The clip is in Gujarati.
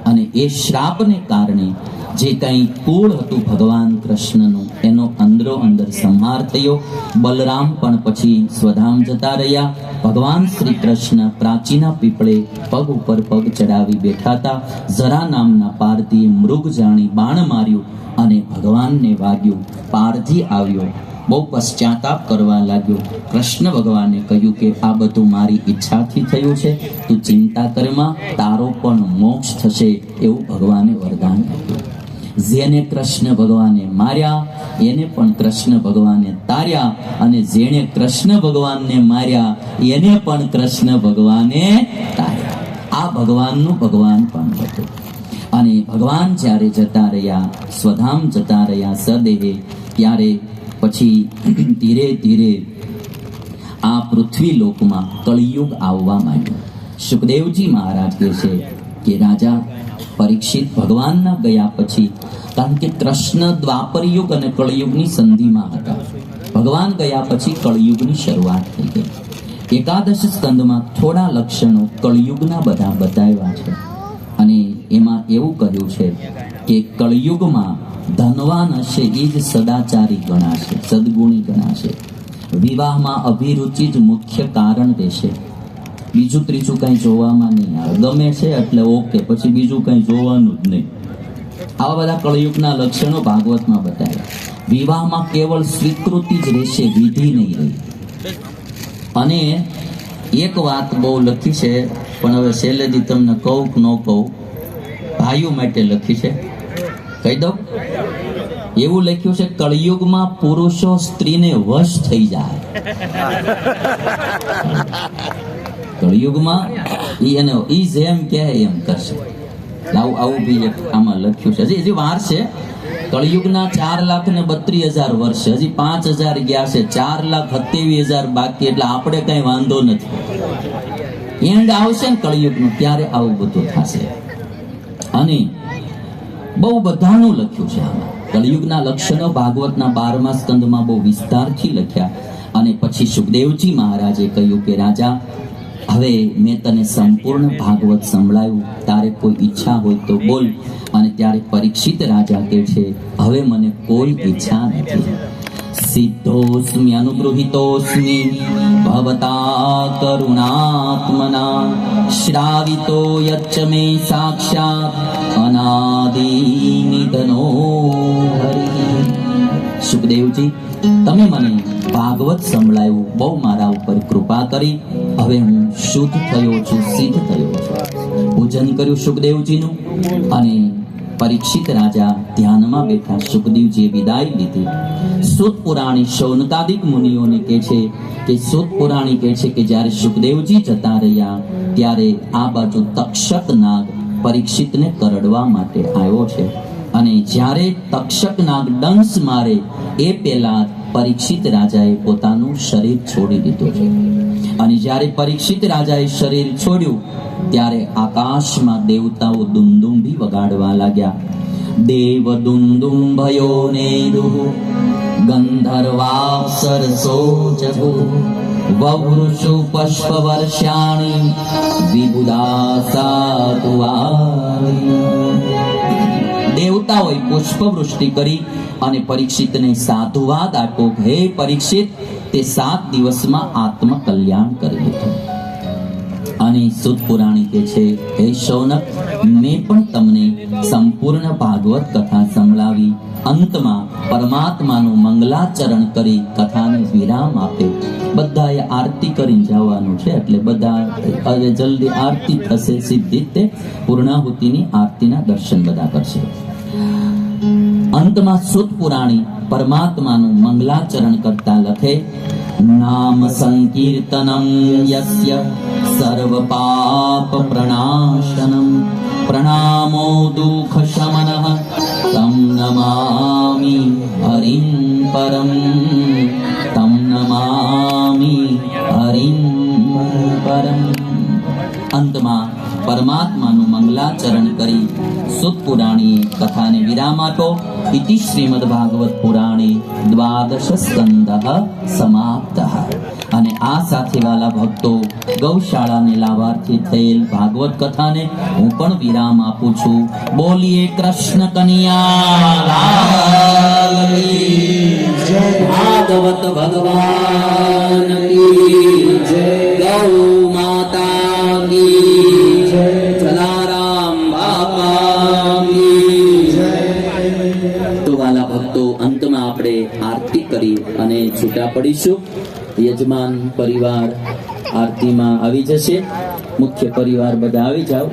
અને એ શ્રાપને કારણે જે કંઈ કુળ હતું ભગવાન કૃષ્ણનું એનો અંદરો અંદર સંહાર થયો. બલરામ પણ પછી સ્વધામ જતા રહ્યા. ભગવાન શ્રી કૃષ્ણ પ્રાચીના પીપળે પગ ઉપર પગ ચડાવી બેઠા હતા. જરા નામના પારધીએ મૃગ જાણી બાણ માર્યું અને ભગવાનને વાગ્યું. પારધી આવ્યો, બહુ પશ્ચાતાપ કરવા લાગ્યો. કૃષ્ણ ભગવાને કહ્યું કે આ બધું મારી ઈચ્છાથી થયું છે, તું ચિંતા કરમાં, તારો પણ મોક્ષ થશે, એવું ભગવાને વરદાન આપ્યું. જેને કૃષ્ણ ભગવાને માર્યા એને પણ કૃષ્ણ ભગવાને તાર્યા, અને જેણે કૃષ્ણ ભગવાનને માર્યા એને પણ કૃષ્ણ ભગવાને તાર્યા. આ ભગવાનનું ભગવાન પણ હતું. અને ભગવાન જ્યારે જતા રહ્યા, સ્વધામ જતા રહ્યા સદેહે, ત્યારે પછી ધીરે ધીરે આ પૃથ્વી લોકમાં કળિયુગ આવવા માંડ્યો. સુખદેવજી મહારાજ કહે છે કે રાજા પરીક્ષિત ભગવાનના ગયા પછી, કારણ કે કૃષ્ણ દ્વાપર યુગ અને કળિયુગની સંધિમાં હતા, ભગવાન ગયા પછી કળિયુગની શરૂઆત થઈ ગઈ. એકાદશ સ્કંદમાં થોડા લક્ષણો કળિયુગના બધા બતાવ્યા છે. અને એમાં એવું કહ્યું છે કે કળિયુગમાં ધનવાન હશે એ જ સદાચારી ગણાશે, સદગુણી ગણાશે. વિવાહમાં અભિરુચિ જ મુખ્ય કારણ રહેશે, બીજું ત્રીજું કઈ જોવામાં નહીં આવે. ગમે છે એટલે ઓકે, પછી બીજું કઈ જોવાનું જ નહીં. આવા બધા કળિયુગના લક્ષણો ભાગવતમાં બતાવ્યા. વિવાહમાં કેવળ સ્વીકૃતિ જ રહેશે, વિધિ નહીં રહી. અને એક વાત બહુ લખી છે, પણ હવે શૈલેજી તમને કહું કે ન કહું, ભાઈઓ માટે લખી છે, કહી દઉં. એવું લખ્યું છે, કળિયુગમાં પુરુષો સ્ત્રીને વશ થઈ જાય. કળિયુગમાં ઈ જેમ કહે એમ કરશે. આવું બી આમાં લખ્યું છે. હજી વાર છે. કળિયુગના 4,32,000 વર્ષ, હજી 5,000 ગયા છે, 4,27,000 બાકી. એટલે આપણે કઈ વાંધો નથી. એન્ડ આવશે ને કળિયુગનું, ત્યારે આવું બધું થશે. અને બહુ બધાનું લખ્યું છે આમાં. કળિયુગના લક્ષણો ભાગવતના 12મા સ્કંદમાં બહુ વિસ્તારથી લખ્યા. અને પછી સુખદેવજી મહારાજે કહ્યું કે રાજા, હવે મેં તને સંપૂર્ણ ભાગવત સંભળાયું, તારે કોઈ ઈચ્છા હોય તો બોલ. અને ત્યારે પરીક્ષિત રાજા કહે છે, હવે મને કોઈ ઈચ્છા નથી. સિદ્ધોસ્મિ અનુગૃહિતોસ્મિ ભવતા કરુણાત્મના શ્રાવિતો યચ્ચ મે સાક્ષાત અનાદિ નિધનો હરિ. સુખદેવજી, તમે મને ભાગવત સંભળાયું, બહુ મારા ઉપર કૃપા કરી. હવે હું શુદ્ધ થયો છું, સિદ્ધ થયો છું. પૂજન કર્યું સુખદેવજીનું. અને પરીક્ષિત રાજા ધ્યાનમાં બેઠા. સુખદેવજીએ વિદાય લીધી. સૂત પુરાણી શૌનકાદિક મુનિઓને કહે છે કે સૂત પુરાણી કહે છે કે જ્યારે સુખદેવજી જતા રહ્યા ત્યારે આ બાજુ તક્ષક નાગ પરીક્ષિતને કરડવા માટે આવ્યો છે. અને જ્યારે તક્ષક નાગ ડંસ મારે એ પહેલા પરીક્ષિત રાજાએ પોતાનું શરીર છોડી દીધું છે. અને જ્યારે પરીક્ષિત રાજાએ શરીર છોડ્યું ત્યારે આકાશમાં દેવતાઓ દુંદુંભી વગાડવા લાગ્યા. દેવ દુંદુંભયો નેદુઃ ગંધર્વાપ્સરસો જગુ વવૃષુ પુષ્પ વર્ષાણિ વિબુધાસાતુવારી. દેવતાઓએ પુષ્પવૃષ્ટિ કરી અને પરીક્ષિતને સાધુવાદ આપ્યો. હે પરીક્ષિત, તે 7 દિવસમાં આત્મકલ્યાણ કરી લીધું. અને સૂત પુરાણી કહે છે, હે શૌનક, મેં પણ તમને સંપૂર્ણ ભાગવત કથા સંભળાવી. અંતમાં પરમાત્માનું મંગલાચરણ કરી કથાને વિરામ આપે. બધાએ આરતી કરીને જવાનું છે, એટલે બધા હવે જલ્દી આરતી થશે. સીધી તે પૂર્ણાહુતિની આરતીના દર્શન બધા કરશે. અંતમાં સૂત પુરાણી પરમાત્માનું મંગલાચરણ કરતા લખે, નામ સંકીર્તનમ યસ્ય સર્વ પાપ પ્રણાશનમ પ્રણામો દુઃખ શમનઃ તમ નમામિ હરિં પરમ તમ નમામિ હરિં પરમ. અંતમાં પરમાત્માનું મંગલાચરણ કરી સૂત પુરાણીએ કથાને વિરામ આપ્યો. ઇતિ શ્રીમદ ભાગવત પુરાણે 12 સ્કંદઃ સમાપ્તઃ. અને આ સાથે વાલા ભક્તો ગૌશાળાને લાભાર્થી થયેલ ભાગવત કથાને હું પણ વિરામ આપું છું. બોલીએ કૃષ્ણ કનૈયા લાલ કી જય. ભાગવત ભગવાન કી જય. ગૌ માતા કી જય. જલારામ બાપા કી જય. તો વાલા ભક્તો, અંતમાં આપણે આરતી કરી અને છૂટા પડીશું. યજમાન પરિવાર આરતીમાં આવી જશે. મુખ્ય પરિવાર બધા આવી જાઓ.